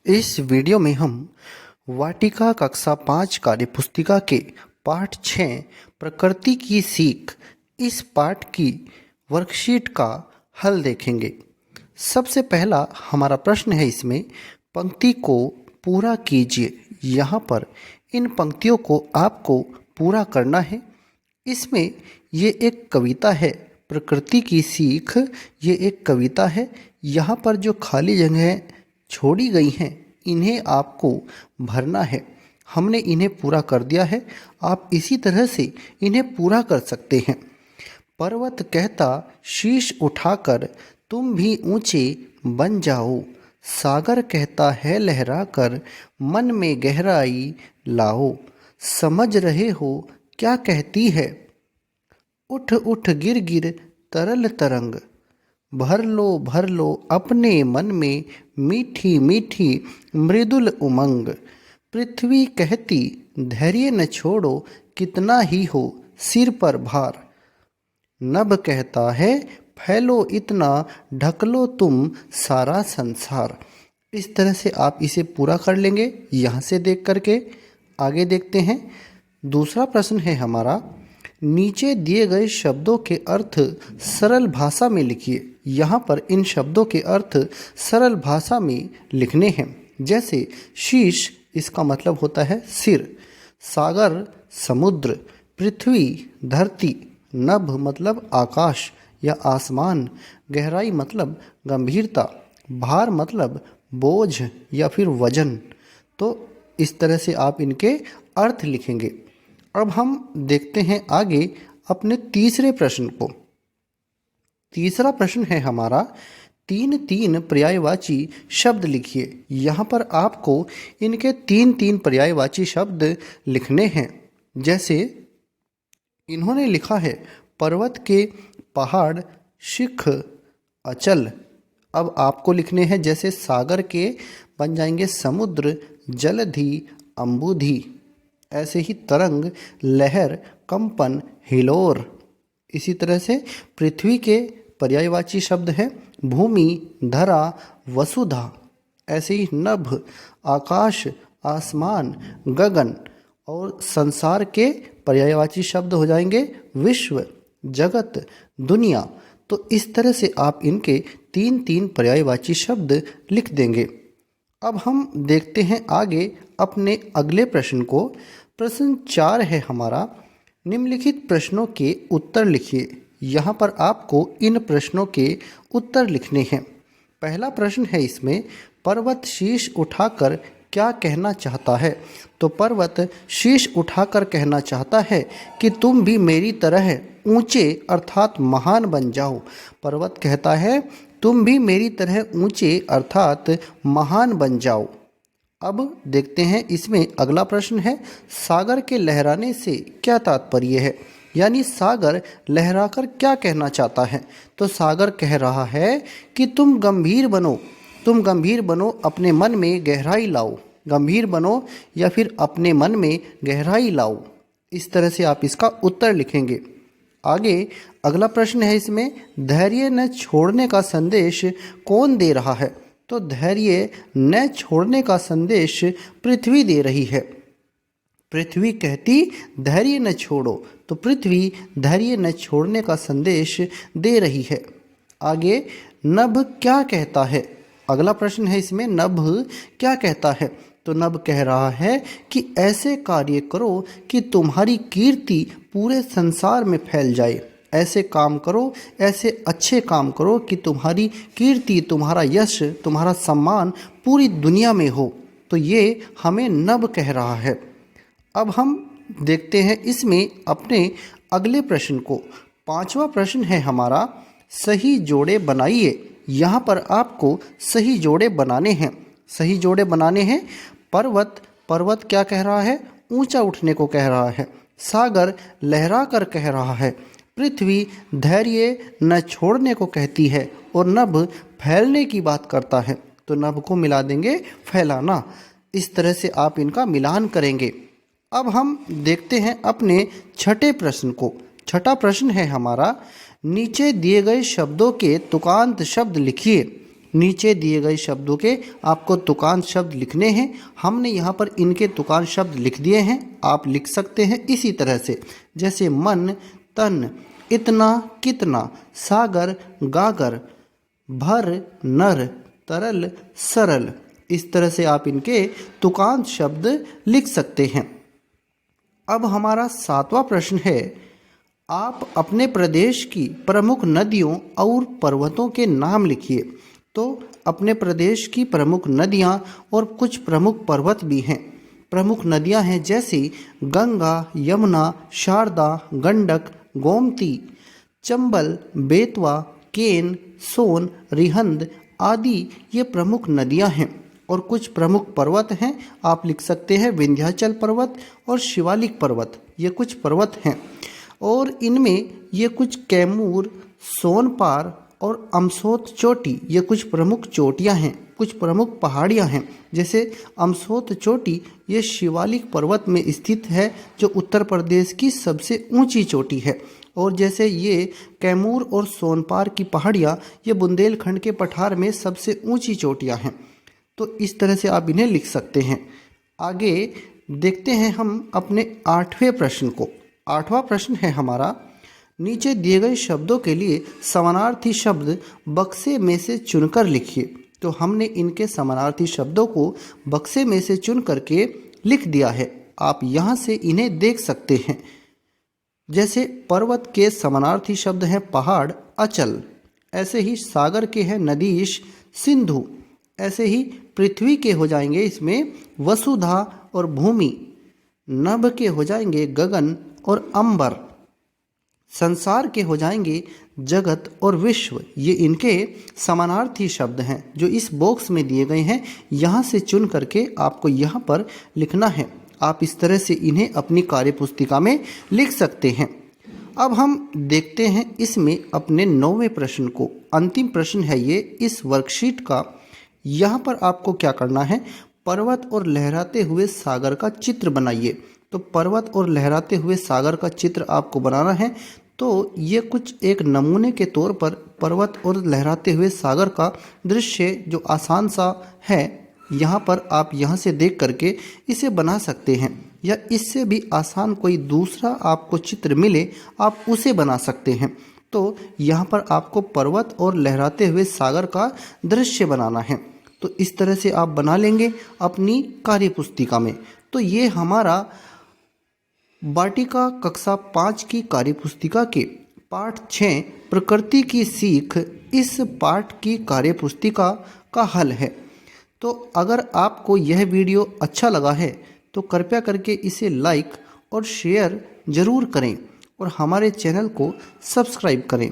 इस वीडियो में हम वाटिका कक्षा 5 कार्यपुस्तिका के पाठ 6 प्रकृति की सीख इस पाठ की वर्कशीट का हल देखेंगे। सबसे पहला हमारा प्रश्न है, इसमें पंक्ति को पूरा कीजिए। यहाँ पर इन पंक्तियों को आपको पूरा करना है। इसमें ये एक कविता है, प्रकृति की सीख, ये एक कविता है। यहाँ पर जो खाली जगह छोड़ी गई हैं इन्हें आपको भरना है। हमने इन्हें पूरा कर दिया है, आप इसी तरह से इन्हें पूरा कर सकते हैं। पर्वत कहता शीश उठाकर तुम भी ऊंचे बन जाओ, सागर कहता है लहरा कर मन में गहराई लाओ, समझ रहे हो क्या कहती है, उठ उठ गिर गिर तरल तरंग, भर लो अपने मन में मीठी मीठी मृदुल उमंग, पृथ्वी कहती धैर्य न छोड़ो कितना ही हो सिर पर भार, नभ कहता है फैलो इतना ढक लो तुम सारा संसार। इस तरह से आप इसे पूरा कर लेंगे। यहाँ से देख करके आगे देखते हैं। दूसरा प्रश्न है हमारा, नीचे दिए गए शब्दों के अर्थ सरल भाषा में लिखिए। यहाँ पर इन शब्दों के अर्थ सरल भाषा में लिखने हैं। जैसे शीश, इसका मतलब होता है सिर, सागर समुद्र, पृथ्वी धरती, नभ मतलब आकाश या आसमान, गहराई मतलब गंभीरता, भार मतलब बोझ या फिर वजन। तो इस तरह से आप इनके अर्थ लिखेंगे। अब हम देखते हैं आगे अपने तीसरे प्रश्न को। तीसरा प्रश्न है हमारा, तीन तीन पर्यायवाची शब्द लिखिए। यहाँ पर आपको इनके तीन तीन पर्यायवाची शब्द लिखने हैं। जैसे इन्होंने लिखा है पर्वत के पहाड़, शिख, अचल। अब आपको लिखने हैं जैसे सागर के बन जाएंगे समुद्र, जलधि, अम्बुधि। ऐसे ही तरंग, लहर, कंपन, हिलोर। इसी तरह से पृथ्वी के पर्यायवाची शब्द हैं भूमि, धरा, वसुधा। ऐसे ही नभ, आकाश, आसमान, गगन। और संसार के पर्यायवाची शब्द हो जाएंगे विश्व, जगत, दुनिया। तो इस तरह से आप इनके तीन तीन पर्यायवाची शब्द लिख देंगे। अब हम देखते हैं आगे अपने अगले प्रश्न को। प्रश्न 4 है हमारा, निम्नलिखित प्रश्नों के उत्तर लिखिए। यहाँ पर आपको इन प्रश्नों के उत्तर लिखने हैं। पहला प्रश्न है इसमें, पर्वत शीश उठाकर क्या कहना चाहता है? तो पर्वत शीश उठाकर कहना चाहता है कि तुम भी मेरी तरह ऊंचे अर्थात महान बन जाओ। पर्वत कहता है तुम भी मेरी तरह ऊंचे अर्थात महान बन जाओ। अब देखते हैं इसमें अगला प्रश्न है, सागर के लहराने से क्या तात्पर्य है? यानी सागर लहराकर क्या कहना चाहता है? तो सागर कह रहा है कि तुम गंभीर बनो, अपने मन में गहराई लाओ। गंभीर बनो या फिर अपने मन में गहराई लाओ। इस तरह से आप इसका उत्तर लिखेंगे। आगे अगला प्रश्न है इसमें, धैर्य न छोड़ने का संदेश कौन दे रहा है? तो धैर्य न छोड़ने का संदेश पृथ्वी दे रही है। पृथ्वी कहती धैर्य न छोड़ो, तो पृथ्वी धैर्य न छोड़ने का संदेश दे रही है। आगे नभ क्या कहता है? अगला प्रश्न है इसमें, नभ क्या कहता है? तो नभ कह रहा है कि ऐसे कार्य करो कि तुम्हारी कीर्ति पूरे संसार में फैल जाए। ऐसे काम करो, ऐसे अच्छे काम करो कि तुम्हारी कीर्ति, तुम्हारा यश, तुम्हारा सम्मान पूरी दुनिया में हो। तो ये हमें नभ कह रहा है। अब हम देखते हैं इसमें अपने अगले प्रश्न को। पांचवा प्रश्न है हमारा, सही जोड़े बनाइए। यहाँ पर आपको सही जोड़े बनाने हैं। सही जोड़े बनाने हैं। पर्वत क्या कह रहा है? ऊंचा उठने को कह रहा है। सागर लहरा कर कह रहा है। पृथ्वी धैर्य न छोड़ने को कहती है। और नभ फैलने की बात करता है। तो नभ को मिला देंगे फैलाना। इस तरह से आप इनका मिलान करेंगे। अब हम देखते हैं अपने छठे प्रश्न को। छठा प्रश्न है हमारा, नीचे दिए गए शब्दों के तुकांत शब्द लिखिए। नीचे दिए गए शब्दों के आपको तुकांत शब्द लिखने हैं। हमने यहाँ पर इनके तुकांत शब्द लिख दिए हैं, आप लिख सकते हैं इसी तरह से, जैसे मन, तन, इतना, कितना, सागर, गागर, भर, नर, तरल, सरल। इस तरह से आप इनके तुकांत शब्द लिख सकते हैं। अब हमारा 7वां प्रश्न है, आप अपने प्रदेश की प्रमुख नदियों और पर्वतों के नाम लिखिए। तो अपने प्रदेश की प्रमुख नदियाँ और कुछ प्रमुख पर्वत भी हैं। प्रमुख नदियाँ हैं जैसे गंगा, यमुना, शारदा, गंडक, गोमती, चंबल, बेतवा, केन, सोन, रिहंद आदि ये प्रमुख नदियाँ हैं। और कुछ प्रमुख पर्वत हैं, आप लिख सकते हैं विंध्याचल पर्वत और शिवालिक पर्वत, ये कुछ पर्वत हैं। और इनमें ये कुछ कैमूर, सोनपार और अमसोत चोटी ये कुछ प्रमुख चोटियां हैं, कुछ प्रमुख पहाड़ियां हैं। जैसे अमसोत चोटी ये शिवालिक पर्वत में स्थित है जो उत्तर प्रदेश की सबसे ऊंची चोटी है। और जैसे ये कैमूर और सोनपार की पहाड़ियां ये बुंदेलखंड के पठार में सबसे ऊंची चोटियां हैं। तो इस तरह से आप इन्हें लिख सकते हैं। आगे देखते हैं हम अपने 8वें प्रश्न को। 8वां प्रश्न है हमारा, नीचे दिए गए शब्दों के लिए समानार्थी शब्द बक्से में से चुनकर लिखिए। तो हमने इनके समानार्थी शब्दों को बक्से में से चुन करके लिख दिया है, आप यहाँ से इन्हें देख सकते हैं। जैसे पर्वत के समानार्थी शब्द हैं पहाड़, अचल। ऐसे ही सागर के हैं नदीश, सिंधु। ऐसे ही पृथ्वी के हो जाएंगे इसमें वसुधा और भूमि। नभ के हो जाएंगे गगन और अंबर। संसार के हो जाएंगे जगत और विश्व। ये इनके समानार्थी शब्द हैं जो इस बॉक्स में दिए गए हैं। यहाँ से चुन करके आपको यहाँ पर लिखना है। आप इस तरह से इन्हें अपनी कार्यपुस्तिका में लिख सकते हैं। अब हम देखते हैं इसमें अपने 9वें प्रश्न को। अंतिम प्रश्न है ये इस वर्कशीट का। यहाँ पर आपको क्या करना है, पर्वत और लहराते हुए सागर का चित्र बनाइए। तो पर्वत और लहराते हुए सागर का चित्र आपको बनाना है। तो ये कुछ एक नमूने के तौर पर पर्वत और लहराते हुए सागर का दृश्य जो आसान सा है, यहाँ पर आप यहाँ से देख करके इसे बना सकते हैं, या इससे भी आसान कोई दूसरा आपको चित्र मिले आप उसे बना सकते हैं। तो यहाँ पर आपको पर्वत और लहराते हुए सागर का दृश्य बनाना है। तो इस तरह से आप बना लेंगे अपनी कार्यपुस्तिका में। तो ये हमारा वाटिका कक्षा 5 की कार्यपुस्तिका के पाठ 6 प्रकृति की सीख इस पाठ की कार्यपुस्तिका का हल है। तो अगर आपको यह वीडियो अच्छा लगा है तो कृपया करके इसे लाइक और शेयर ज़रूर करें और हमारे चैनल को सब्सक्राइब करें।